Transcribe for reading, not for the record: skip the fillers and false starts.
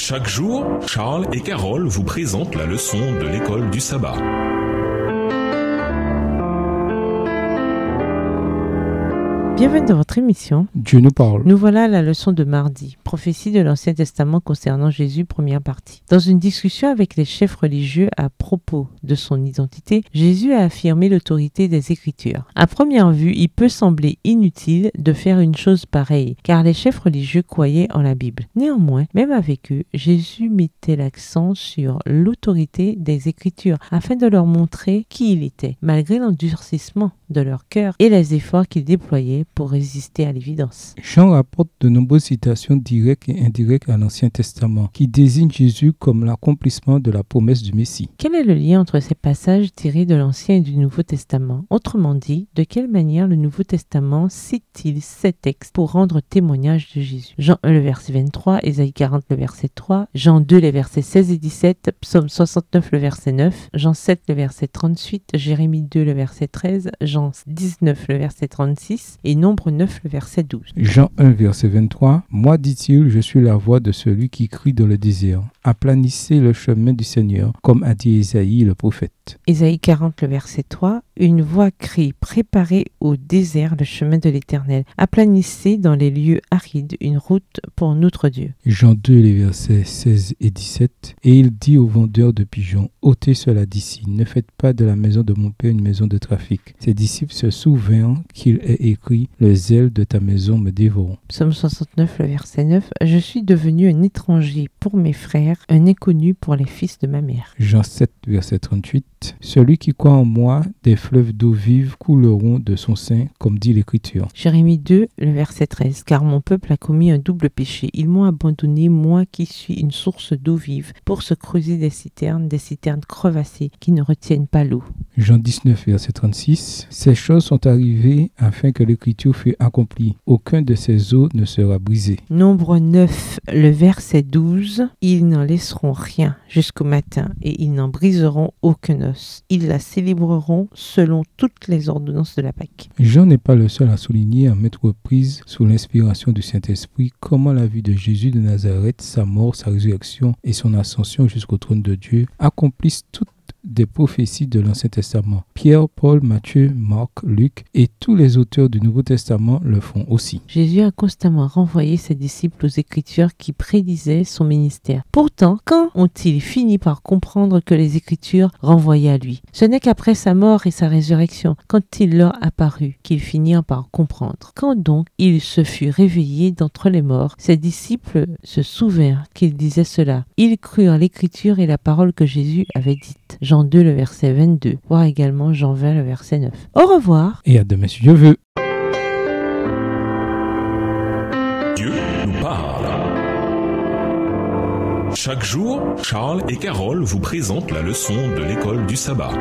Chaque jour, Charles et Carole vous présentent la leçon de l'école du sabbat. Bienvenue dans votre émission. Dieu nous parle. Nous voilà à la leçon de mardi, prophétie de l'Ancien Testament concernant Jésus, première partie. Dans une discussion avec les chefs religieux à propos de son identité, Jésus a affirmé l'autorité des Écritures. À première vue, il peut sembler inutile de faire une chose pareille, car les chefs religieux croyaient en la Bible. Néanmoins, même avec eux, Jésus mettait l'accent sur l'autorité des Écritures, afin de leur montrer qui il était, malgré l'endurcissement de leur cœur et les efforts qu'ils déployaient pour résister à l'évidence. Jean rapporte de nombreuses citations directes et indirectes à l'Ancien Testament qui désignent Jésus comme l'accomplissement de la promesse du Messie. Quel est le lien entre ces passages tirés de l'Ancien et du Nouveau Testament? Autrement dit, de quelle manière le Nouveau Testament cite-t-il ces textes pour rendre témoignage de Jésus? Jean 1, le verset 23, Ésaïe 40, le verset 3, Jean 2, les versets 16 et 17, Psaume 69, le verset 9, Jean 7, le verset 38, Jérémie 2, le verset 13, Jean 19, le verset 36 et Nombre 9, le verset 12. Jean 1, verset 23. Moi, dit-il, je suis la voix de celui qui crie dans le désert. Aplanissez le chemin du Seigneur, comme a dit Ésaïe le prophète. Ésaïe 40, le verset 3. Une voix crie, préparez au désert le chemin de l'Éternel. Aplanissez dans les lieux arides une route pour notre Dieu. Jean 2, les versets 16 et 17. Et il dit aux vendeurs de pigeons, ôtez cela d'ici, ne faites pas de la maison de mon père une maison de trafic. Ses disciples se souvinrent qu'il est écrit, le zèle de ta maison me dévore. Psaume 69, le verset 9. Je suis devenu un étranger pour mes frères, un inconnu pour les fils de ma mère. Jean 7, verset 38. Celui qui croit en moi, des fleuves d'eau vive couleront de son sein, comme dit l'Écriture. Jérémie 2, le verset 13. Car mon peuple a commis un double péché. Ils m'ont abandonné, moi qui suis une source d'eau vive, pour se creuser des citernes crevassées qui ne retiennent pas l'eau. Jean 19, verset 36. Ces choses sont arrivées afin que l'Écriture fût accomplie. Aucun de ces eaux ne sera brisé. Nombre 9, le verset 12. Ils n'en laisseront rien jusqu'au matin et ils n'en briseront aucun os. Ils la célébreront selon toutes les ordonnances de la Pâque. Jean n'est pas le seul à souligner à maintes reprises, sous l'inspiration du Saint-Esprit, comment la vie de Jésus de Nazareth, sa mort, sa résurrection et son ascension jusqu'au trône de Dieu accomplissent toutes des prophéties de l'Ancien Testament. Pierre, Paul, Matthieu, Marc, Luc et tous les auteurs du Nouveau Testament le font aussi. Jésus a constamment renvoyé ses disciples aux Écritures qui prédisaient son ministère. Pourtant, quand ont-ils fini par comprendre que les Écritures renvoyaient à lui? Ce n'est qu'après sa mort et sa résurrection, quand il leur apparut, qu'ils finirent par comprendre. Quand donc il se fut réveillé d'entre les morts, ses disciples se souvinrent qu'il disait cela. Ils crurent l'Écriture et la parole que Jésus avait dite. Jean 2, le verset 22, voire également Jean 20, le verset 9. Au revoir. Et à demain si Dieu veut. Dieu nous parle. Chaque jour, Charles et Carole vous présentent la leçon de l'école du sabbat.